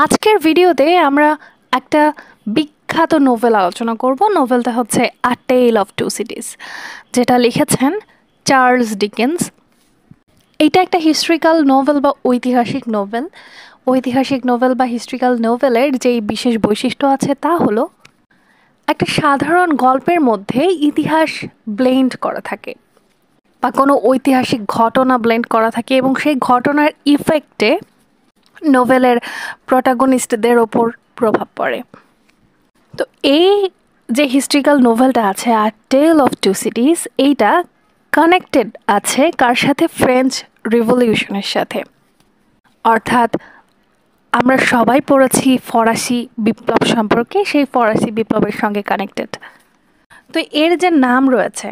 আজকের ভিডিওতে আমরা একটা বিখ্যাত নোভেল আলোচনা করব। নোভেলটা হচ্ছে আ টেল অফ টু সিটিজ, যেটা লিখেছেন চার্লস ডিকেন্স। এইটা একটা হিস্ট্রিক্যাল নোভেল বা ঐতিহাসিক নোভেল। ঐতিহাসিক নোভেল বা হিস্ট্রিক্যাল নোভেলের যেই বিশেষ বৈশিষ্ট্য আছে তা হলো একটা সাধারণ গল্পের মধ্যে ইতিহাস ব্লেন্ড করা থাকে বা কোনো ঐতিহাসিক ঘটনা ব্লেন্ড করা থাকে এবং সেই ঘটনার ইফেক্টে নোভেলের প্রোটাগনিস্টদের ওপর প্রভাব পড়ে। তো এই যে হিস্ট্রিক্যাল নোভেলটা আছে আর টেল অফ টু সিটিজ, এইটা কানেক্টেড আছে কার সাথে? ফ্রেঞ্চ রিভলিউশনের সাথে। অর্থাৎ আমরা সবাই পড়েছি ফরাসি বিপ্লব সম্পর্কে, সেই ফরাসি বিপ্লবের সঙ্গে কানেক্টেড। তো এর যে নাম রয়েছে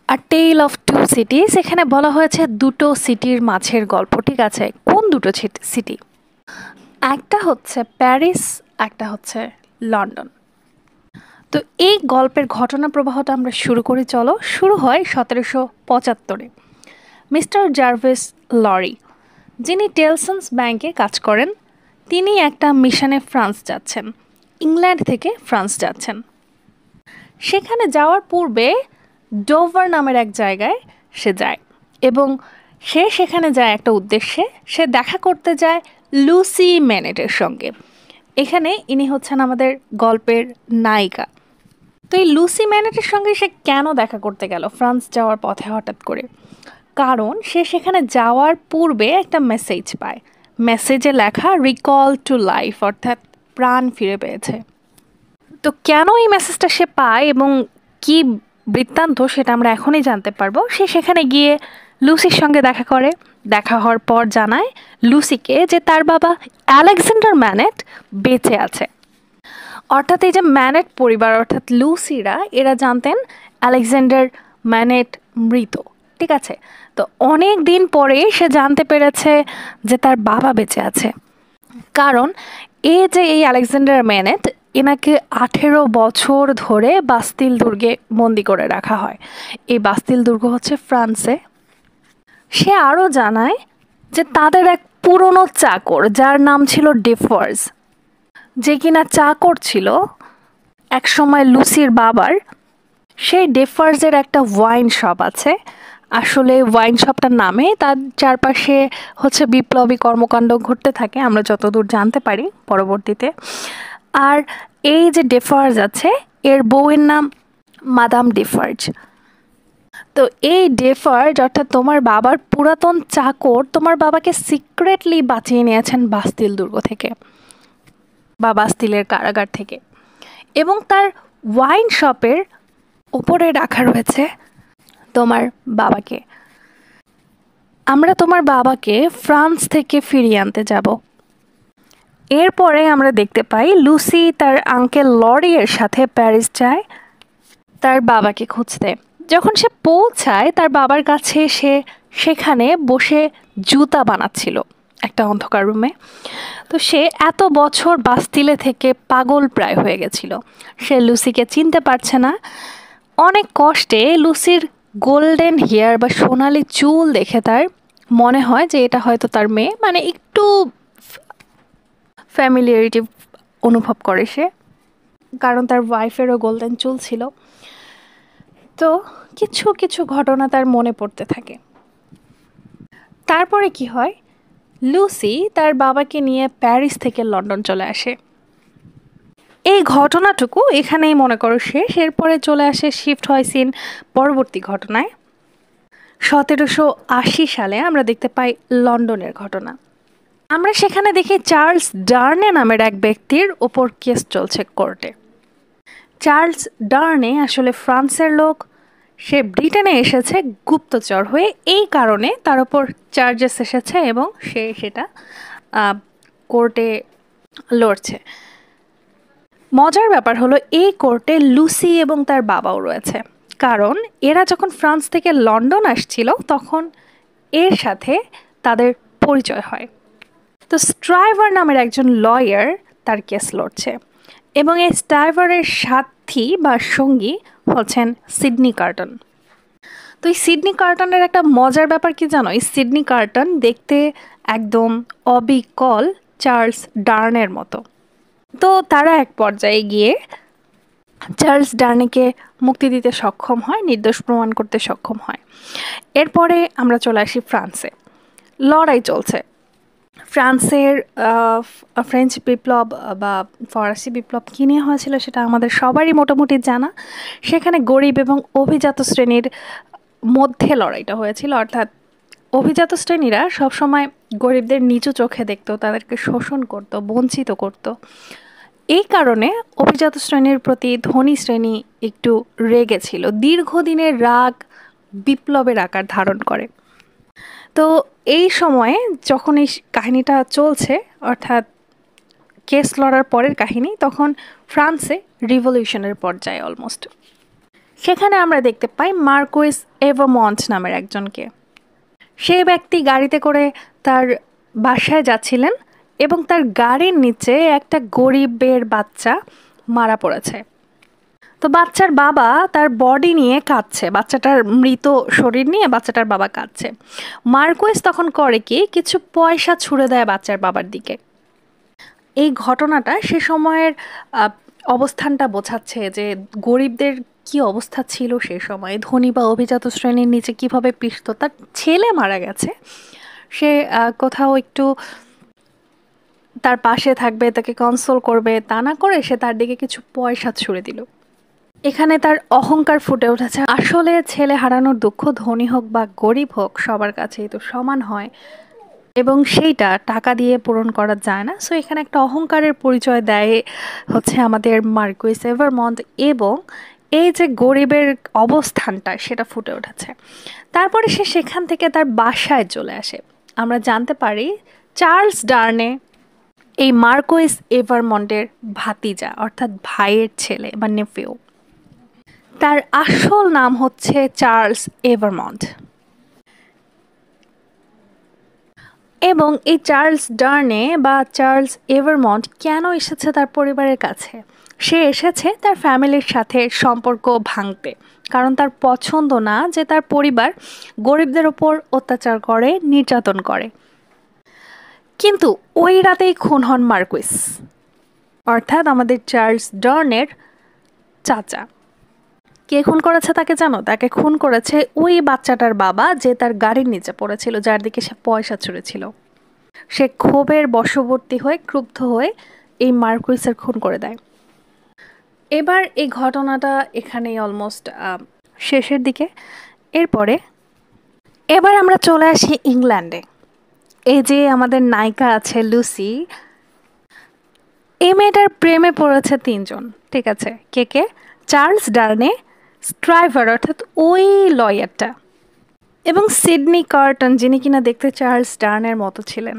আ টেল অফ টু সিটিজ, এখানে বলা হয়েছে দুটো সিটির মাঝের গল্প। ঠিক আছে, কোন দুটো সিটি? একটা হচ্ছে প্যারিস, একটা হচ্ছে লন্ডন। তো এই গল্পের ঘটনা প্রবাহটা আমরা শুরু করি। চলো, শুরু হয় 1775-এ। মিস্টার জার্ভিস লরি, যিনি টেলসন্স ব্যাংকে কাজ করেন, তিনি একটা মিশনে ফ্রান্স যাচ্ছেন, ইংল্যান্ড থেকে ফ্রান্স যাচ্ছেন। সেখানে যাওয়ার পূর্বে ডোভার নামের এক জায়গায় সে যায় এবং সে সেখানে যায় একটা উদ্দেশ্যে। সে দেখা করতে যায় লুসি ম্যানেটের সঙ্গে। এখানে ইনি হচ্ছেন আমাদের গল্পের নায়িকা। তো এই লুসি ম্যানেটের সঙ্গে সে কেন দেখা করতে গেল ফ্রান্স যাওয়ার পথে হঠাৎ করে? কারণ সে সেখানে যাওয়ার পূর্বে একটা মেসেজ পায়। মেসেজে লেখা রিকল টু লাইফ, অর্থাৎ প্রাণ ফিরে পেয়েছে। তো কেন এই মেসেজটা সে পায় এবং কি বৃত্তান্ত, সেটা আমরা এখনই জানতে পারবো। সে সেখানে গিয়ে লুসির সঙ্গে দেখা করে। দেখা হওয়ার পর জানায় লুসিকে যে তার বাবা আলেকজান্ডার ম্যানেট বেঁচে আছে। অর্থাৎ এই যে ম্যানেট পরিবার অর্থাৎ লুসিরা, এরা জানতেন আলেকজান্ডার ম্যানেট মৃত। ঠিক আছে, তো অনেক দিন পরে সে জানতে পেরেছে যে তার বাবা বেঁচে আছে। কারণ এই আলেকজান্ডার ম্যানেট, এনাকে 18 বছর ধরে বাস্তিল দুর্গে বন্দি করে রাখা হয়। এই বাস্তিল দুর্গ হচ্ছে ফ্রান্সে। সে আরও জানায় যে তাদের এক পুরনো চাকর, যার নাম ছিল ডেফার্স, যে কিনা চাকর ছিল একসময় লুসির বাবার, সেই ডেফার্সের একটা ওয়াইন শপ আছে। আসলে ওয়াইন শপটার নামে তার চারপাশে হচ্ছে বিপ্লবী কর্মকাণ্ড ঘটতে থাকে, আমরা যতদূর জানতে পারি পরবর্তীতে। আর এই যে ডেফার্জ আছে, এর বউয়ের নাম মাদাম ডেফার্জ। তো এই ডেফার্জ অর্থাৎ তোমার বাবার পুরাতন চাকর তোমার বাবাকে সিক্রেটলি বাঁচিয়ে নিয়েছেন বাস্তিল দুর্গ থেকে বা বাস্তিলের কারাগার থেকে, এবং তার ওয়াইন শপের উপরে রাখা রয়েছে তোমার বাবাকে। আমরা তোমার বাবাকে ফ্রান্স থেকে ফিরিয়ে আনতে যাব। এরপরে আমরা দেখতে পাই লুসি তার আঙ্কেল লরিয়ের সাথে প্যারিস যায় তার বাবাকে খুঁজতে। যখন সে পৌঁছায় তার বাবার কাছে, সে সেখানে বসে জুতা বানাচ্ছিল একটা অন্ধকার রুমে। তো সে এত বছর বাস্তিলে থেকে পাগল প্রায় হয়ে গেছিল। সে লুসিকে চিনতে পারছে না। অনেক কষ্টে লুসির গোল্ডেন হেয়ার বা সোনালি চুল দেখে তার মনে হয় যে এটা হয়তো তার মেয়ে, মানে একটু ফ্যামিলিয়ারিটি অনুভব করে সে, কারণ তার ওয়াইফেরও গোল্ডেন চুল ছিল। তো কিছু কিছু ঘটনা তার মনে পড়তে থাকে। তারপরে কি হয়, লুসি তার বাবাকে নিয়ে প্যারিস থেকে লন্ডন চলে আসে। এই ঘটনাটুকু এখানেই মনে করো শেষ। এরপরে চলে আসে, শিফট হয় সিন পরবর্তী ঘটনায়। 1780 সালে আমরা দেখতে পাই লন্ডনের ঘটনা। আমরা সেখানে দেখি চার্লস ডার্নে নামের এক ব্যক্তির ওপর কেস চলছে কোর্টে। চার্লস ডার্নে আসলে ফ্রান্সের লোক। সে ব্রিটেনে এসেছে গুপ্তচর হয়ে, এই কারণে তার ওপর চার্জেস এসেছে এবং সে সেটা কোর্টে লড়ছে। মজার ব্যাপার হলো এই কোর্টে লুসি এবং তার বাবাও রয়েছে, কারণ এরা যখন ফ্রান্স থেকে লন্ডন আসছিল তখন এর সাথে তাদের পরিচয় হয়। তো স্ট্রাইভার নামের একজন লয়ার তার কেস লড়ছে এবং এই স্ট্রাইভারের সাথী বা সঙ্গী হচ্ছেন সিডনি কার্টন। তো এই সিডনি কার্টনের একটা মজার ব্যাপার কি জানো? এই সিডনি কার্টন দেখতে একদম অবিকল চার্লস ডার্নের মতো। তো তারা এক পর্যায়ে গিয়ে চার্লস ডার্নেকে মুক্তি দিতে সক্ষম হয়, নির্দোষ প্রমাণ করতে সক্ষম হয়। এরপরে আমরা চলে আসি ফ্রান্সে। লড়াই চলছে ফ্রান্সের। ফ্রেঞ্চ বিপ্লব বা ফরাসি বিপ্লব কী নিয়ে হয়েছিল সেটা আমাদের সবারই মোটামুটি জানা। সেখানে গরিব এবং অভিজাত শ্রেণীর মধ্যে লড়াইটা হয়েছিল, অর্থাৎ অভিজাত শ্রেণীরা সবসময় গরিবদের নিচু চোখে দেখতো, তাদেরকে শোষণ করত, বঞ্চিত করত। এই কারণে অভিজাত শ্রেণীর প্রতি ধনী শ্রেণী একটু রেগে ছিল। দীর্ঘদিনের রাগ বিপ্লবের আকার ধারণ করে। তো এই সময়ে যখন এই কাহিনীটা চলছে, অর্থাৎ কেস লড়ার পরের কাহিনী, তখন ফ্রান্সে রিভলিউশনের পর্যায়ে অলমোস্ট। সেখানে আমরা দেখতে পাই মার্কুইস এভারমন্ট নামের একজনকে। সেই ব্যক্তি গাড়িতে করে তার বাসায় যাচ্ছিলেন এবং তার গাড়ির নিচে একটা গরিবের বাচ্চা মারা পড়েছে। তো বাচ্চার বাবা তার বডি নিয়ে কাঁদছে, বাচ্চাটার মৃত শরীর নিয়ে বাচ্চাটার বাবা কাঁদছে। মার্কুইস তখন করে কি, কিছু পয়সা ছুঁড়ে দেয় বাচ্চার বাবার দিকে। এই ঘটনাটা সে সময়ের অবস্থানটা বোঝাচ্ছে যে গরিবদের কি অবস্থা ছিল সে সময়, ধনী বা অভিজাত শ্রেণীর নিচে কিভাবে পিষত। তার ছেলে মারা গেছে, সে কোথাও একটু তার পাশে থাকবে, তাকে কনসোল করবে, তা না করে সে তার দিকে কিছু পয়সা ছুঁড়ে দিল। এখানে তার অহংকার ফুটে উঠেছে। আসলে ছেলে হারানোর দুঃখ ধনী হোক বা গরিব হোক সবার কাছেই তো সমান হয়, এবং সেইটা টাকা দিয়ে পূরণ করা যায় না। সো এখানে একটা অহংকারের পরিচয় দেয় হচ্ছে আমাদের মার্কুইস এভারমন্ট, এবং এই যে গরিবের অবস্থানটা সেটা ফুটে উঠেছে। তারপরে সে সেখান থেকে তার বাসায় চলে আসে। আমরা জানতে পারি চার্লস ডার্নে এই মার্কুইস এভারমন্টের ভাতিজা, অর্থাৎ ভাইয়ের ছেলে বা নেফিউ। তার আসল নাম হচ্ছে চার্লস এভারমন্ট। এবং এই চার্লস ডার্নে বা চার্লস এভারমন্ট কেন এসেছে তার পরিবারের কাছে? সে এসেছে তার ফ্যামিলির সাথে সম্পর্ক ভাঙতে, কারণ তার পছন্দ না যে তার পরিবার গরিবদের ওপর অত্যাচার করে, নির্যাতন করে। কিন্তু ওই রাতেই খুন হন মার্কুইস, অর্থাৎ আমাদের চার্লস ডার্নের চাচা। কে খুন করেছে তাকে জানো? তাকে খুন করেছে ওই বাচ্চাটার বাবা, যে তার গাড়ির নিচে পড়েছিল, যার দিকে সে পয়সা ছুঁড়েছিল। সে ক্ষোভের বশবর্তী হয়ে, ক্রুব্ধ হয়ে এই মার্কুইসের খুন করে দেয়। এবার এই ঘটনাটা এখানেই অলমোস্ট শেষের দিকে। এবার আমরা চলে আসি ইংল্যান্ডে। এই যে আমাদের নায়িকা আছে লুসি, এই মেয়েটার প্রেমে পড়েছে তিনজন, ঠিক আছে? কে কে? চার্লস ডার্নে, স্ট্রাইভার অর্থাৎ ওই লয়ারটা, এবং সিডনি কার্টন, যিনি কিনা দেখতে চার্লস ডার্নের মতো ছিলেন।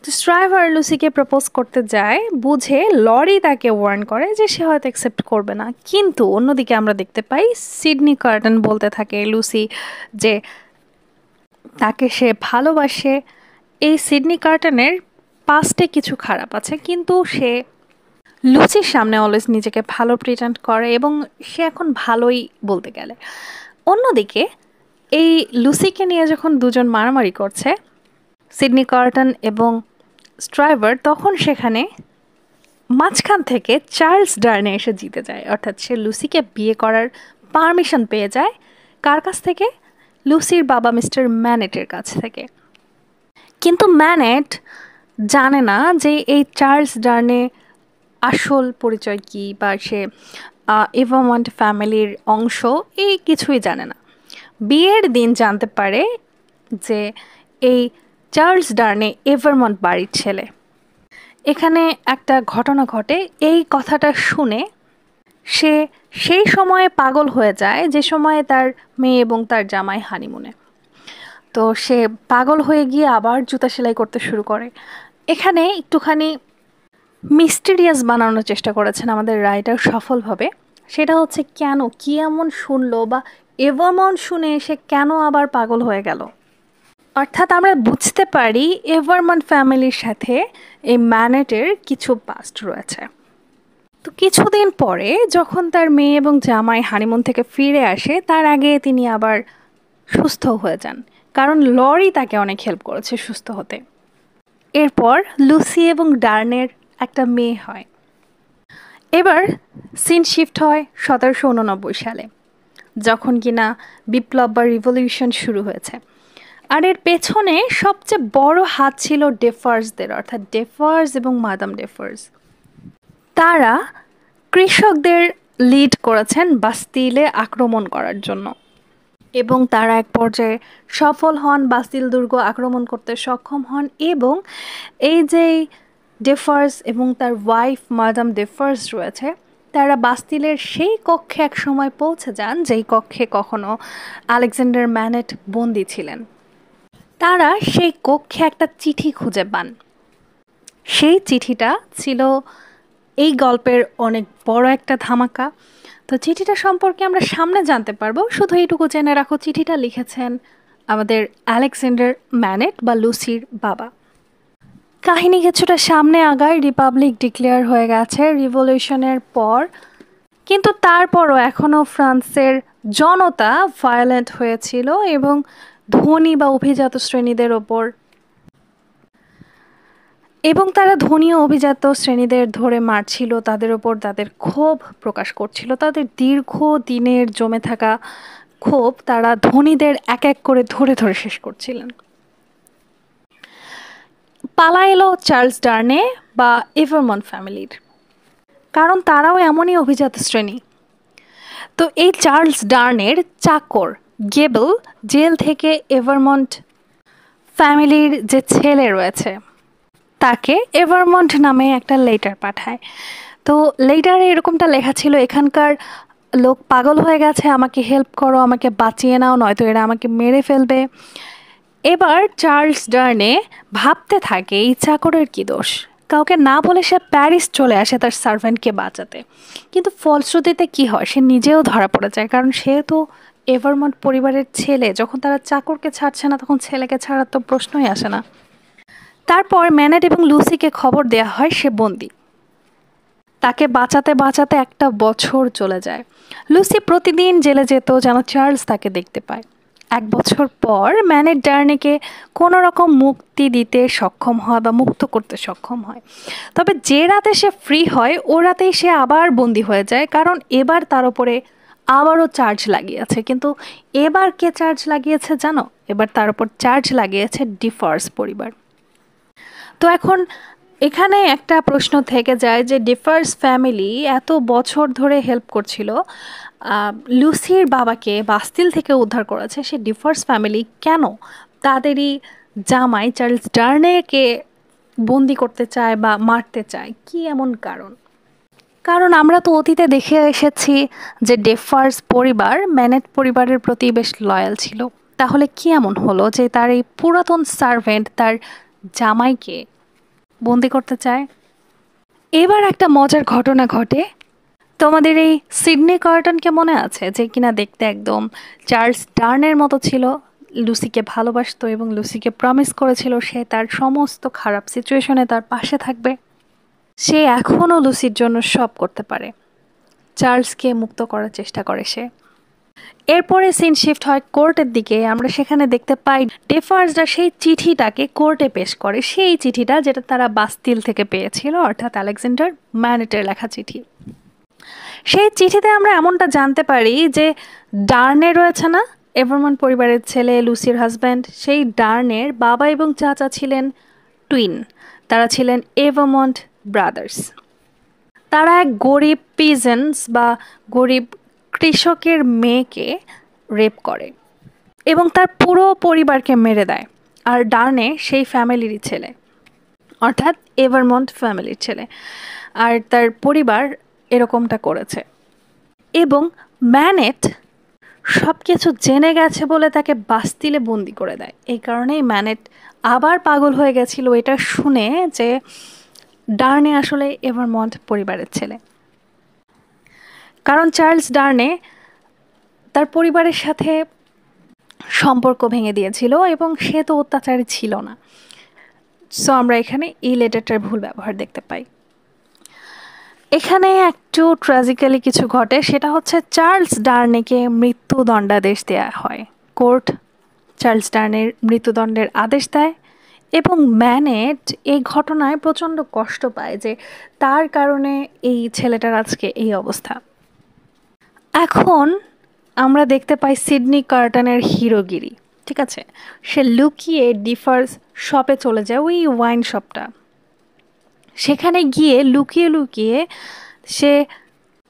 তো স্ট্রাইভার লুসিকে প্রপোজ করতে যায়, বুঝে লরি তাকে ওয়ার্ন করে যে সে হয়তো অ্যাকসেপ্ট করবে না। কিন্তু অন্যদিকে আমরা দেখতে পাই সিডনি কার্টন বলতে থাকে লুসি যে তাকে সে ভালোবাসে। এই সিডনি কার্টনের পাস্টে কিছু খারাপ আছে, কিন্তু সে লুসির সামনে অলওয়েজ নিজেকে ভালো প্রেজেন্ট করে, এবং সে এখন ভালোই বলতে গেলে। অন্যদিকে এই লুসিকে নিয়ে যখন দুজন মারামারি করছে, সিডনি কার্টন এবং স্ট্রাইভার, তখন সেখানে মাঝখান থেকে চার্লস ডার্নে এসে জিতে যায়। অর্থাৎ সে লুসিকে বিয়ে করার পারমিশন পেয়ে যায়। কার কাছ থেকে? লুসির বাবা মিস্টার ম্যানেটের কাছ থেকে। কিন্তু ম্যানেট জানে না যে এই চার্লস ডার্নে আসল পরিচয় কী, বা সে এভারমন্ট ফ্যামিলির অংশ, এই কিছুই জানে না। বিয়ের দিন জানতে পারে যে এই চার্লস ডার্নে এভারমন্ট বাড়ির ছেলে। এখানে একটা ঘটনা ঘটে। এই কথাটা শুনে সে সেই সময়ে পাগল হয়ে যায় যে সময়ে তার মেয়ে এবং তার জামাই হানিমুনে। তো সে পাগল হয়ে গিয়ে আবার জুতা সেলাই করতে শুরু করে। এখানে একটুখানি মিস্টিরিয়াস বানানোর চেষ্টা করেছেন আমাদের রাইটার সফলভাবে। সেটা হচ্ছে কেন, কী এমন শুনলো, বা এভারমন্ট শুনে সে কেন আবার পাগল হয়ে গেল। অর্থাৎ আমরা বুঝতে পারি এভারমন্ট ফ্যামিলির সাথে এই ম্যানেটের কিছু পাস্ট রয়েছে। তো কিছুদিন পরে যখন তার মেয়ে এবং জামাই হানিমুন থেকে ফিরে আসে, তার আগে তিনি আবার সুস্থ হয়ে যান, কারণ লরি তাকে অনেক হেল্প করেছে সুস্থ হতে। এরপর লুসি এবং ডার্নের একটা মেয়ে হয়। এবার সিন শিফট হয় 1789 সালে, যখন কিনা বিপ্লব বা রিভলিউশন শুরু হয়েছে। আর এর পেছনে সবচেয়ে বড় হাত ছিল ডেফার্সদের, অর্থাৎ ডেফার্স এবং মাদাম ডেফার্স। তারা কৃষকদের লিড করেছেন বাস্তিলে আক্রমণ করার জন্য, এবং তারা এক পর্যায়ে সফল হন, বাস্তিল দুর্গ আক্রমণ করতে সক্ষম হন। এবং এই যে ডেফার্স এবং তার ওয়াইফ মাদাম ডেফার্স রয়েছে, তারা বাস্তিলের সেই কক্ষে এক সময় পৌঁছে যান যেই কক্ষে কখনো আলেকজান্ডার ম্যানেট বন্দী ছিলেন। তারা সেই কক্ষে একটা চিঠি খুঁজে পান। সেই চিঠিটা ছিল এই গল্পের অনেক বড় একটা ধামাকা। তো চিঠিটা সম্পর্কে আমরা সামনে জানতে পারবো, শুধু এইটুকু জেনে রাখো চিঠিটা লিখেছেন আমাদের আলেকজান্ডার ম্যানেট বা লুসির বাবা। কাহিনী কিছুটা সামনে আগায়, রিপাবলিক ডিক্লেয়ার হয়ে গেছে রিভলিউশনের পর, কিন্তু তারপরও এখনও ফ্রান্সের জনতা ভায়োলেন্ট হয়েছিল এবং ধনী বা অভিজাত শ্রেণীদের ওপর, এবং তারা ধনী ও অভিজাত শ্রেণীদের ধরে মারছিল, তাদের ওপর তাদের ক্ষোভ প্রকাশ করছিল। তাদের দীর্ঘ দিনের জমে থাকা ক্ষোভ তারা ধনীদের এক এক করে ধরে ধরে শেষ করছিলেন। পালা এলো চার্লস ডার্নে বা এভারমন্ট ফ্যামিলির, কারণ তারাও এমনই অভিজাত শ্রেণী। তো এই চার্লস ডার্নের চাকর গেবল জেল থেকে এভারমন্ট ফ্যামিলির যে ছেলে রয়েছে তাকে এভারমন্ট নামে একটা লেটার পাঠায়। তো লেটারে এরকমটা লেখা ছিল, এখানকার লোক পাগল হয়ে গেছে, আমাকে হেল্প করো, আমাকে বাঁচিয়ে নাও, নয়তো এরা আমাকে মেরে ফেলবে। এবার চার্লস ডার্নে ভাবতে থাকে এই চাকরের কী দোষ, কাউকে না বলে সে প্যারিস চলে আসে তার সার্ভেন্টকে বাঁচাতে। কিন্তু ফলশ্রুতিতে কী হয়, সে নিজেও ধরা পড়ে যায়, কারণ সে তো এভারমন্ট পরিবারের ছেলে। যখন তারা চাকরকে ছাড়ছে না, তখন ছেলেকে ছাড়ার তো প্রশ্নই আসে না। তারপর ম্যানেট এবং লুসিকে খবর দেওয়া হয় সে বন্দি। তাকে বাঁচাতে বাঁচাতে একটা বছর চলে যায়। লুসি প্রতিদিন জেলে যেত যেন চার্লস তাকে দেখতে পায়। এক বছর পর ম্যানেট ডার্নেকে কোনো রকম মুক্তি দিতে সক্ষম হয় বা মুক্ত করতে সক্ষম হয়। তবে যে রাতে সে ফ্রি হয় ও রাতেই সে আবার বন্দি হয়ে যায়, কারণ এবার তার উপরে আবারও চার্জ লাগিয়েছে। কিন্তু এবার কে চার্জ লাগিয়েছে জানো? এবার তার উপর চার্জ লাগিয়েছে ডিফার্স পরিবার। তো এখন এখানে একটা প্রশ্ন থেকে যায় যে ডিফার্স ফ্যামিলি এত বছর ধরে হেল্প করছিল, লুসির বাবাকে বাস্তিল থেকে উদ্ধার করেছে, সে ডিফার্স ফ্যামিলি কেন তাদেরই জামাই চার্লস ডার্নেকে বন্দি করতে চায় বা মারতে চায়? কি এমন কারণ? কারণ আমরা তো অতীতে দেখে এসেছি যে ডেফার্স পরিবার ম্যানেট পরিবারের প্রতি বেশ লয়াল ছিল। তাহলে কি এমন হলো যে তার এই পুরাতন সার্ভেন্ট তার জামাইকে বন্দি করতে চায়? এবার একটা মজার ঘটনা ঘটে। তোমাদের এই সিডনি কার্টনকে মনে আছে, যে কিনা দেখতে একদম চার্লস ডার্নের মতো ছিল, লুসিকে ভালোবাসতো এবং লুসিকে প্রমিস করেছিল সে তার সমস্ত খারাপ সিচুয়েশনে তার পাশে থাকবে। সে এখনও লুসির জন্য সব করতে পারে। চার্লসকে মুক্ত করার চেষ্টা করে সে। এরপরে সিন শিফট হয় কোর্টের দিকে। আমরা সেখানে দেখতে পাই ডেফার্সরা সেই চিঠিটাকে কোর্টে পেশ করে, সেই চিঠিটা যেটা তারা বাস্তিল থেকে পেয়েছিল, অর্থাৎ আলেকজান্ডার ম্যানেটের লেখা চিঠি। সেই চিঠিতে আমরা এমনটা জানতে পারি যে ডার্নে রয়েছে না, এভারমন্ট পরিবারের ছেলে, লুসির হাজব্যান্ড, সেই ডার্নের বাবা এবং চাচা ছিলেন টুইন। তারা ছিলেন এভারমন্ট ব্রাদার্স। তারা এক গরিব পিজেন্টস বা গরিব কৃষকের মেয়েকে রেপ করে এবং তার পুরো পরিবারকে মেরে দেয়। আর ডার্নে সেই ফ্যামিলিরই ছেলে, অর্থাৎ এভারমন্ট ফ্যামিলির ছেলে, আর তার পরিবার এরকমটা করেছে। এবং ম্যানেট সব কিছু জেনে গেছে বলে তাকে বাস্তিলে বন্দি করে দেয়। এই কারণেই ম্যানেট আবার পাগল হয়ে গেছিল এটা শুনে যে ডার্নে আসলে এভারমন্ট পরিবারের ছেলে। কারণ চার্লস ডার্নে তার পরিবারের সাথে সম্পর্ক ভেঙে দিয়েছিল এবং সে তো অত্যাচারী ছিল না। সো আমরা এখানে এই লেটারটার ভুল ব্যবহার দেখতে পাই। এখানে একটু ট্র্যাজিক্যালি কিছু ঘটে, সেটা হচ্ছে চার্লস ডার্নেকে মৃত্যুদণ্ডাদেশ দেওয়া হয়। কোর্ট চার্লস ডার্নের মৃত্যুদণ্ডের আদেশ দেয় এবং ম্যানেট এই ঘটনায় প্রচণ্ড কষ্ট পায় যে তার কারণে এই ছেলেটার আজকে এই অবস্থা। এখন আমরা দেখতে পাই সিডনি কার্টনের হিরোগিরি, ঠিক আছে? সে লুকিয়ে ডিফার্স শপে চলে যায়, ওই ওয়াইন শপটা। সেখানে গিয়ে লুকিয়ে লুকিয়ে সে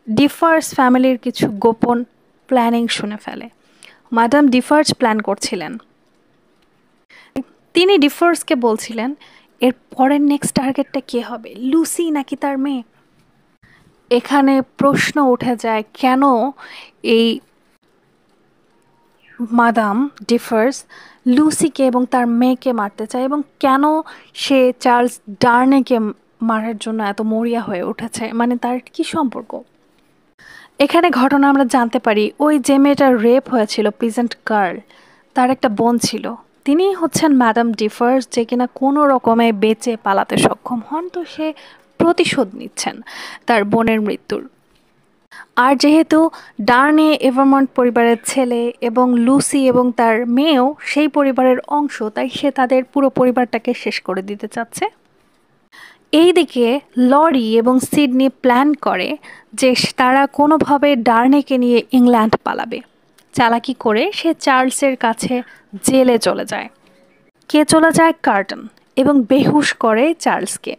ডিফার্স ফ্যামিলির কিছু গোপন প্ল্যানিং শুনে ফেলে। ম্যাডাম ডিফার্স প্ল্যান করছিলেন, তিনি ডিফার্সকে বলছিলেন এর পরের নেক্সট টার্গেটটা কে হবে, লুসি নাকি তার মেয়ে? এখানে প্রশ্ন উঠে যায় কেন এই মাদাম ডিফার্স লুসিকে এবং তার মেয়েকে মারতে চায় এবং কেন সে চার্লস ডার্নেকে মারার জন্য এত মরিয়া হয়ে উঠেছে, মানে তার কি সম্পর্ক? এখানে ঘটনা আমরা জানতে পারি ওই যে মেয়েটার রেপ হয়েছিল পিজেন্ট গার্ল, তার একটা বোন ছিল, তিনি হচ্ছেন ম্যাডাম ডিফার্স, যে কিনা কোনো রকমে বেঁচে পালাতে সক্ষম হন। তো সে প্রতিশোধ নিচ্ছেন তার বোনের মৃত্যুর। আর যেহেতু ডার্নে এভারমন্ট পরিবারের ছেলে এবং লুসি এবং তার মেয়েও সেই পরিবারের অংশ, তাই সে তাদের পুরো পরিবারটাকে শেষ করে দিতে চাচ্ছে। এইদিকে লরি এবং সিডনি প্ল্যান করে যে তারা কোনোভাবে ডার্নেকে নিয়ে ইংল্যান্ড পালাবে। চালাকি করে সে চার্লসের কাছে জেলে চলে যায়। কে চলে যায়? কার্টন, এবং বেহুশ করে চার্লসকে।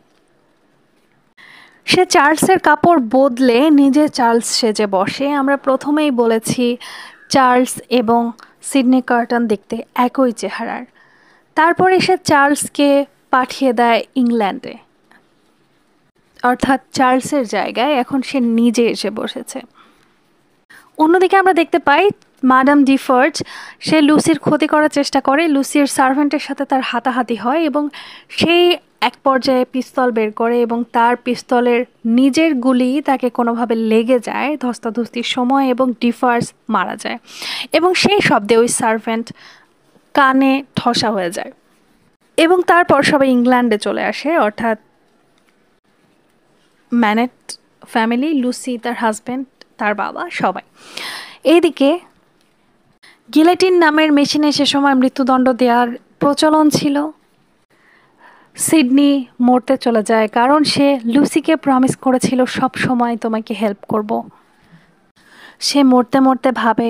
সে চার্লসের কাপড় বদলে নিজে চার্লস সেজে বসে। আমরা প্রথমেই বলেছি চার্লস এবং সিডনি কার্টন দেখতে একই চেহারার। তারপরে সে চার্লসকে পাঠিয়ে দেয় ইংল্যান্ডে, অর্থাৎ চার্লসের জায়গায় এখন সে নিজে এসে বসেছে। অন্যদিকে আমরা দেখতে পাই ম্যাডাম ডিফার্জ সে লুসির ক্ষতি করার চেষ্টা করে, লুসির সার্ভেন্টের সাথে তার হাতাহাতি হয় এবং সেই এক পর্যায়ে পিস্তল বের করে এবং তার পিস্তলের নিজের গুলি তাকে কোনোভাবে লেগে যায় ধস্তাধস্তির সময় এবং ডিফার্জ মারা যায় এবং সেই শব্দে ওই সার্ভেন্ট কানে ঠসা হয়ে যায়। এবং তারপর সবাই ইংল্যান্ডে চলে আসে, অর্থাৎ ম্যানেট ফ্যামিলি, লুসি তার হাজব্যান্ড, তার বাবা, সবাই। এইদিকে গিলেটিন নামের মেশিনে সে সময় মৃত্যুদণ্ড দেওয়ার প্রচলন ছিল। সিডনি মরতে চলে যায় কারণ সে লুসিকে প্রমিস করেছিল সব সময় তোমাকে হেল্প করব। সে মরতে মরতে ভাবে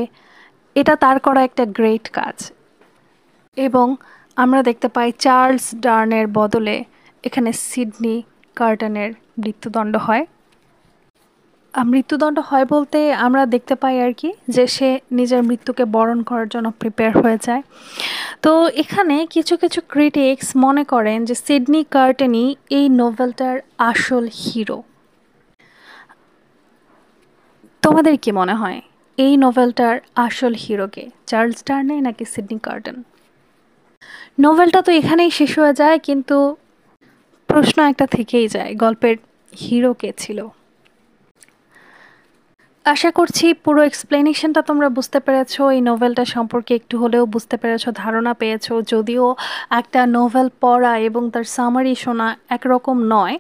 এটা তার করা একটা গ্রেট কাজ। এবং আমরা দেখতে পাই চার্লস ডার্নের বদলে এখানে সিডনি কার্টনের মৃত্যুদণ্ড হয়। মৃত্যুদণ্ড হয় বলতে আমরা দেখতে পাই আর কি যে সে নিজের মৃত্যুকে বরণ করার জন্য প্রিপেয়ার হয়ে যায়। তো এখানে কিছু কিছু ক্রিটিক্স মনে করেন যে সিডনি কার্টনই এই নোভেলটার আসল হিরো। তোমাদের কি মনে হয় এই নোভেলটার আসল হিরোকে, চার্লস ডার্নে নাকি সিডনি কার্টন? নোভেলটা তো এখানেই শেষ হয়ে যায়, কিন্তু প্রশ্ন একটা থেকেই যায়, গল্পের হিরো কে ছিল? আশা করছি পুরো এক্সপ্লেনেশনটা তোমরা বুঝতে পেরেছো, এই নোভেলটা সম্পর্কে একটু হলেও বুঝতে পেরেছো, ধারণা পেয়েছো। যদিও একটা নোভেল পড়া এবং তার সামারি শোনা একরকম নয়,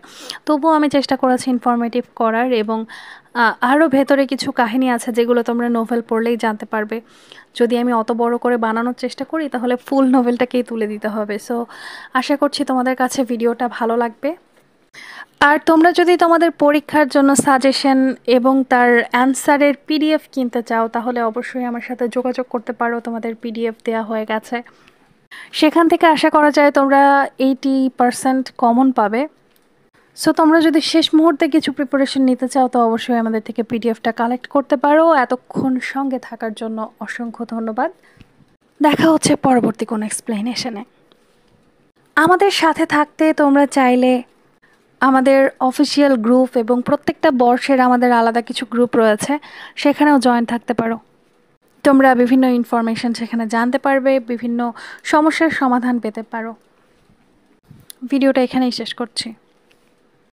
তবুও আমি চেষ্টা করেছি ইনফরমেটিভ করার, এবং আরও ভেতরে কিছু কাহিনী আছে যেগুলো তোমরা নোভেল পড়লেই জানতে পারবে। যদি আমি অত বড় করে বানানোর চেষ্টা করি তাহলে ফুল নোভেলটাকেই তুলে দিতে হবে। সো আশা করছি তোমাদের কাছে ভিডিওটা ভালো লাগবে। আর তোমরা যদি তোমাদের পরীক্ষার জন্য সাজেশন এবং তার অ্যান্সারের পিডিএফ কিনতে চাও তাহলে অবশ্যই আমার সাথে যোগাযোগ করতে পারো, তোমাদের পিডিএফ দেওয়া হয়ে গেছে। সেখান থেকে আশা করা যায় তোমরা 80% কমন পাবে। সো তোমরা যদি শেষ মুহূর্তে কিছু প্রিপারেশন নিতে চাও তো অবশ্যই আমাদের থেকে পিডিএফটা কালেক্ট করতে পারো। এতক্ষণ সঙ্গে থাকার জন্য অসংখ্য ধন্যবাদ। দেখা হচ্ছে পরবর্তী কোনো এক্সপ্লেনেশনে। আমাদের সাথে থাকতে তোমরা চাইলে আমাদের অফিসিয়াল গ্রুপ এবং প্রত্যেকটা বর্ষের আমাদের আলাদা কিছু গ্রুপ রয়েছে, সেখানেও জয়েন থাকতে পারো। তোমরা বিভিন্ন ইনফরমেশন সেখানে জানতে পারবে, বিভিন্ন সমস্যার সমাধান পেতে পারো। ভিডিওটা এখানেই শেষ করছি।